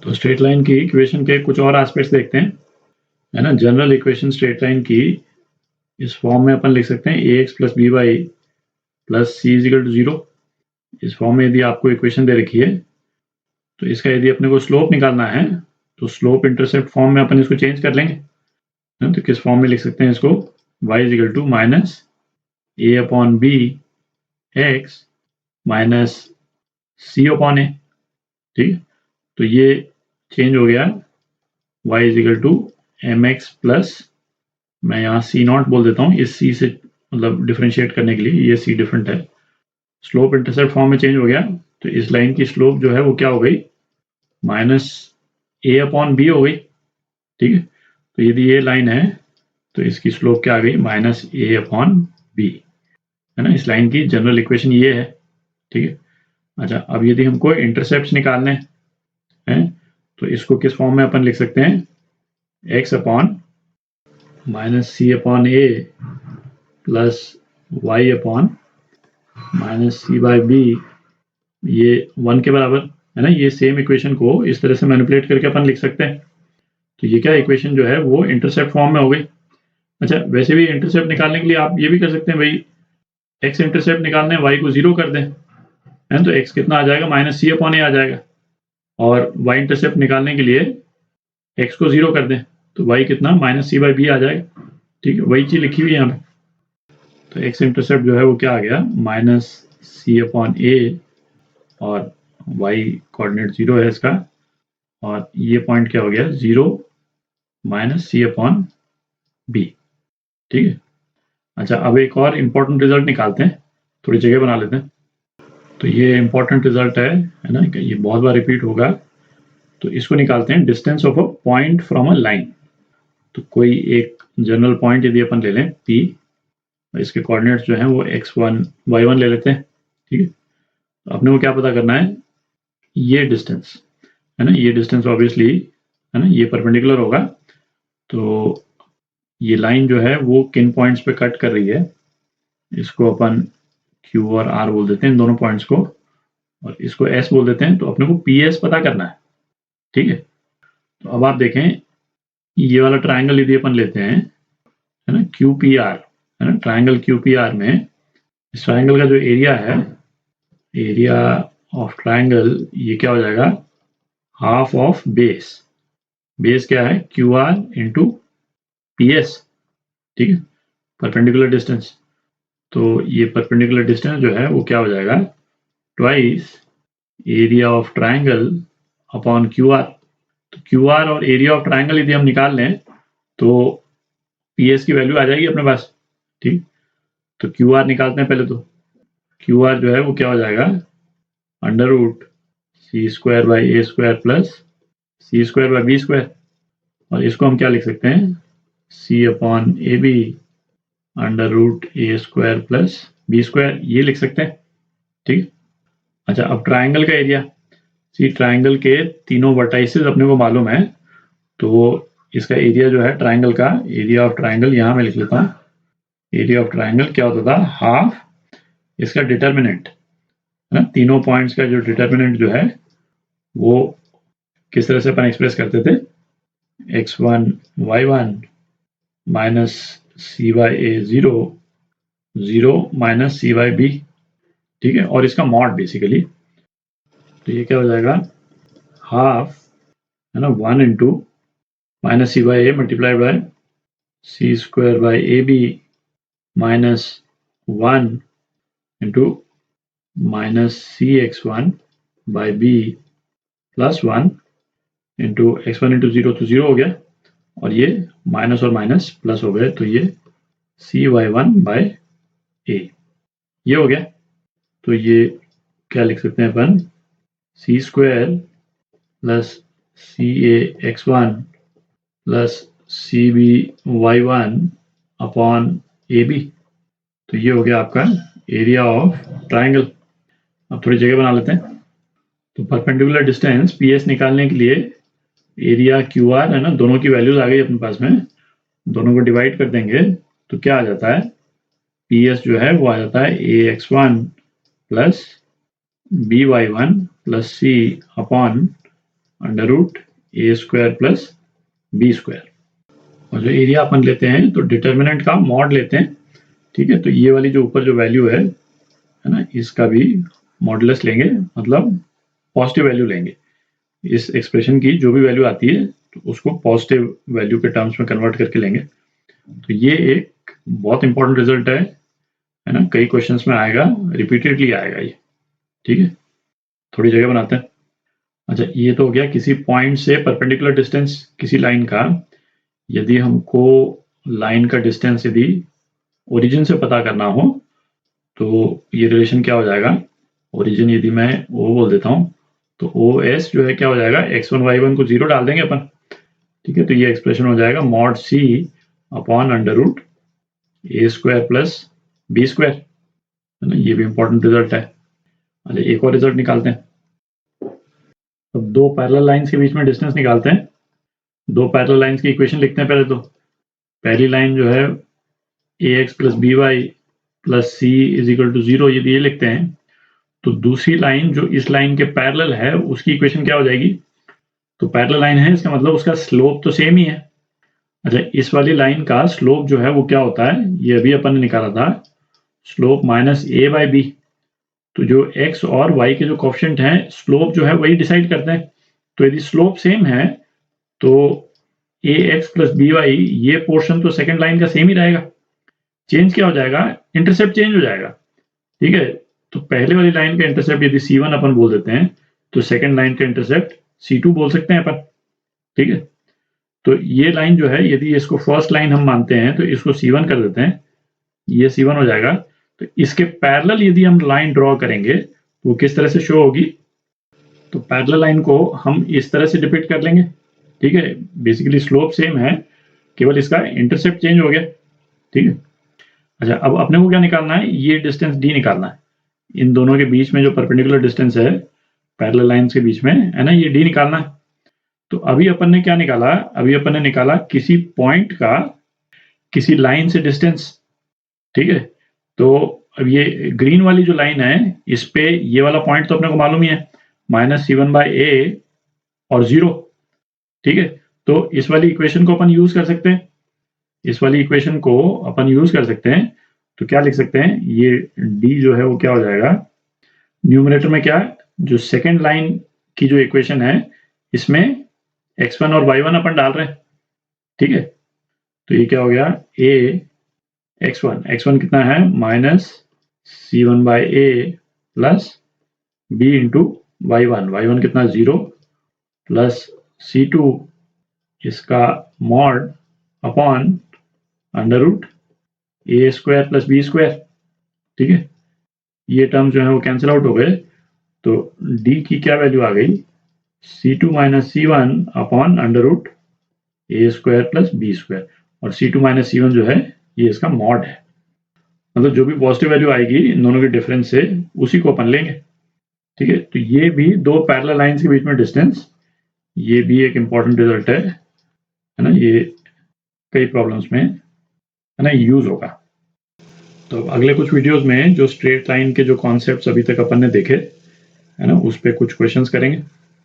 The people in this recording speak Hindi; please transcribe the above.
तो स्ट्रेट लाइन की इक्वेशन के कुछ और एस्पेक्ट्स देखते हैं, है ना। जनरल इक्वेशन स्ट्रेट लाइन की इस फॉर्म में अपन लिख सकते हैं ax plus B Y plus C is equal to 0। इस फॉर्म में यदि आपको इक्वेशन दे रखी है तो इसका यदि अपने को स्लोप निकालना है तो स्लोप इंटरसेप्ट फॉर्म में अपन इसको चेंज कर लेंगे। तो किस फॉर्म में लिख सकते हैं इसको, y is equal to minus A upon B X minus C upon A. ठीक है, तो ये चेंज हो गया y is equal to M X plus, मैं यहाँ सी नॉट बोल देता हूँ इस सी से मतलब डिफ्रेंशिएट करने के लिए, ये सी डिफरेंट है। स्लोप इंटरसेप्ट फॉर्म में चेंज हो गया तो इस लाइन की स्लोप जो है वो क्या हो गई, माइनस ए अपॉन बी हो गई। ठीक है, तो यदि ये लाइन है तो इसकी स्लोप क्या आ गई, माइनस ए अपॉन बी, है ना। इस लाइन की जनरल इक्वेशन ये है। ठीक है, अच्छा अब यदि हमको इंटरसेप्ट निकालने हैं तो इसको किस फॉर्म में अपन लिख सकते हैं, X upon minus C upon A plus Y upon minus C by B, ये 1 के बराबर है ना। ये सेम इक्वेशन को इस तरह से मैनिपुलेट करके अपन लिख सकते हैं। तो ये क्या इक्वेशन जो है वो इंटरसेप्ट फॉर्म में हो गई। अच्छा वैसे भी इंटरसेप्ट निकालने के लिए आप ये भी कर सकते हैं भाई, एक्स इंटरसेप्ट निकालने हैं वाई को 0 कर दें, है तो एक्स कितना आ जाएगा, माइनस सी अपॉन ए आ जाएगा। और वाई इंटरसेप्ट निकालने के लिए एक्स को 0 कर दें तो वाई कितना, माइनस सी बाई बी आ जाएगा। ठीक है, वही चीज लिखी हुई है यहाँ पे। तो एक्स इंटरसेप्ट जो है वो क्या आ गया, माइनस सी अपॉन ए और वाई कोऑर्डिनेट 0 है इसका, और ये पॉइंट क्या हो गया 0 माइनस सी अपॉन बी। ठीक है, अच्छा अब एक और इम्पोर्टेंट रिजल्ट निकालते हैं, थोड़ी जगह बना लेते हैं। तो ये इम्पोर्टेंट रिजल्ट है ना, ये बहुत बार रिपीट होगा। तो इसको निकालते हैं, distance of a point from a line. तो कोई एक जनरल पॉइंट यदि अपन ले लें P, इसके कोऑर्डिनेट्स जो हैं वो x1 y1 ले लेते हैं। ठीक है, तो अपने को क्या पता करना है, ये डिस्टेंस है ना, ये डिस्टेंस ऑब्वियसली है ना, ये परपेंडिकुलर होगा। तो ये लाइन जो है वो किन पॉइंट्स पे कट कर रही है, इसको अपन Q और R बोल देते हैं इन दोनों पॉइंट्स को, और इसको S बोल देते हैं। तो अपने को PS पता करना है। ठीक है, तो अब आप देखें ये वाला ट्राइंगल यदि अपन लेते हैं, है ना, QPR, है ना, ट्राइंगल QPR में इस ट्राइंगल का जो एरिया है, एरिया ऑफ ट्राइंगल, ये क्या हो जाएगा, हाफ ऑफ बेस। बेस क्या है, QR इंटू PS। ठीक है, परपेंडिकुलर डिस्टेंस। तो ये परपेंडिकुलर डिस्टेंस जो है वो क्या हो जाएगा, twice area of triangle upon QR। तो QR और एरिया ऑफ ट्राइंगल यदि हम निकाल लें तो PS की वैल्यू आ जाएगी अपने पास। ठीक, तो QR निकालते हैं पहले। तो QR जो है वो क्या हो जाएगा, under root C square by A square plus C square by B square, और इसको हम क्या लिख सकते हैं, C upon A B under root A square plus B square, ये लिख सकते हैं। ठीक, अच्छा अब ट्राइंगल का एरिया, सी ट्राइंगल के तीनों वर्टाइसेस अपने को मालूम है, तो इसका एरिया जो है ट्राइंगल का, एरिया ऑफ ट्राइंगल यहाँ मैं लिख लेता हूँ, एरिया ऑफ ट्राइंगल क्या होता था, हाफ इसका डिटर्मिनेंट, है ना, तीनों पॉइंट्स का जो डिटर्मिनेंट जो है वो किस तरह से अपन एक्सप्रेस करते थे, x1 y1 minus C by A 0 0 minus C by B. ठीक है, और इसका मॉड बेसिकली, तो ये क्या हो जाएगा, हाफ है ना 1 into minus C by A multiplied by C square by A B minus 1 into minus C x1 by B plus 1 into x1 into 0 तो 0 हो गया, और ये माइनस और माइनस प्लस हो गए, तो ये cy1 बाय ए, ये हो गया। तो ये क्या लिख सकते हैं अपन, C square plus C A x1 plus C B y1 upon A B. तो ये हो गया आपका एरिया ऑफ ट्राइंगल। अब थोड़ी जगह बना लेते हैं। तो परपेंडिकुलर डिस्टेंस PS निकालने के लिए एरिया QR है ना, दोनों की वैल्यूज आ गई अपने पास में, दोनों को डिवाइड कर देंगे तो क्या आ जाता है, PS जो है वो आ जाता है AX1 plus BY1 plus C upon under root A square plus B square. और जो एरिया अपन लेते हैं तो डिटर्मिनेंट का मॉड लेते हैं, ठीक है। तो ये वाली जो ऊपर जो वैल्यू है ना, इसका भी मॉडुलस लेंगे, मतलब पॉजिटिव वैल्यू लेंगे। इस एक्सप्रेशन की जो भी वैल्यू आती है तो उसको पॉजिटिव वैल्यू के टर्म्स में कन्वर्ट करके लेंगे। तो ये एक बहुत इंपॉर्टेंट रिजल्ट है ना, कई क्वेश्चंस में आएगा, रिपीटेडली आएगा ये, ठीक है। थोड़ी जगह बनाते हैं। अच्छा, ये तो हो गया किसी पॉइंट से परपेंडिकुलर डिस्टेंस किसी लाइन का। यदि हमको लाइन का डिस्टेंस यदि ओरिजिन से पता करना हो तो ये रिलेशन क्या हो जाएगा, ओरिजिन यदि मैं ओ बोल देता हूँ तो ओ एस जो है क्या हो जाएगा, x1 y1 को 0 डाल देंगे अपन, ठीक है। तो ये एक्सप्रेशन हो जाएगा mod C upon under root A square plus B square, है ना। ये भी इंपॉर्टेंट रिजल्ट है। अच्छा, एक और रिजल्ट निकालते हैं। तो दो पैरेलल लाइंस के बीच में डिस्टेंस निकालते हैं। दो पैरेलल लाइंस की इक्वेशन लिखते हैं पहले। तो पहली लाइन जो है A X plus B Y plus C is equal to 0, यदि ये लिखते हैं तो दूसरी लाइन जो इस लाइन के पैरेलल है उसकी इक्वेशन क्या हो जाएगी, तो पैरेलल लाइन है इसका मतलब उसका स्लोप तो सेम ही है। अच्छा, इस वाली लाइन का स्लोप जो है वो क्या होता है, ये अभी अपन ने निकाला था, slope minus A by B. तो जो x और y के जो कोफिशिएंट हैं, स्लोप जो है वही डिसाइड करते हैं। तो यदि स्लोप सेम है तो ए एक्स प्लस बी वाई ये पोर्शन तो सेकंड लाइन का सेम ही रहेगा। चेंज क्या हो जाएगा, इंटरसेप्ट चेंज हो जाएगा, ठीक है। तो पहले वाली लाइन का इंटरसेप्ट यदि c1 अपन बोल देते हैं तो सेकंड लाइन का इंटरसेप्ट c2 बोल सकते हैं अपन, ठीक है। तो ये लाइन जो है यदि इसको फर्स्ट लाइन हम मानते हैं तो इसको c1 कर देते हैं, ये c1 हो जाएगा। तो इसके पैरेलल यदि हम लाइन ड्रॉ करेंगे तो वो किस तरह से शो होगी, तो पैरेलल लाइन को हम इस तरह से डिपिक्ट कर लेंगे, ठीक है। बेसिकली स्लोप सेम है, केवल इसका इंटरसेप्ट चेंज हो गया, ठीक है। अच्छा, अब अपने को क्या निकालना है, ये डिस्टेंस d निकालना है। इन दोनों के बीच में जो परपेंडिकुलर डिस्टेंस है पैरेलल लाइंस के बीच में, है ना, ये d निकालना है। तो अभी अपन ने क्या निकाला, अभी अपन ने निकाला किसी पॉइंट का किसी लाइन से डिस्टेंस, ठीक है। तो अब ये ग्रीन वाली जो लाइन है इस पे ये वाला पॉइंट तो अपने को मालूम ही है, -c1/a और 0, ठीक है। तो इस वाली इक्वेशन को अपन यूज कर सकते हैं, इस वाली इक्वेशन को अपन यूज कर सकते हैं। तो क्या लिख सकते हैं, ये d जो है वो क्या हो जाएगा, न्यूमरेटर में क्या है, जो सेकेंड लाइन की जो इक्वेशन है इसमें x1 और y1 अपन डाल रहे हैं, ठीक है। तो ये क्या हो गया, a x1 कितना है, -c1/a plus b into y1 कितना 0 प्लस c2 इसका mod upon under root A square plus B square, ठीक है। ये टर्म जो है वो कैंसिल आउट हो गए। तो d की क्या वैल्यू आ गई, c2 minus c1 upon under root A square plus B square, और c2 माइनस c1 जो है ये इसका मॉड है। मतलब जो भी पॉजिटिव वैल्यू आएगी इन दोनों के डिफरेंस से उसी को अपन लेंगे, ठीक है। तो ये भी दो पैरेलल लाइंस के बीच में डिस्टेंस, ये भी एक इंपॉर्टेंट रिजल्ट है ना। ये कई प्रॉब्लम्स में, है ना, यूज होगा। तो अगले कुछ वीडियोस में जो स्ट्रेट लाइन के जो कॉन्सेप्ट्स अभी तक अपन ने देखे, है ना, उस पे कुछ क्वेश्चंस करेंगे।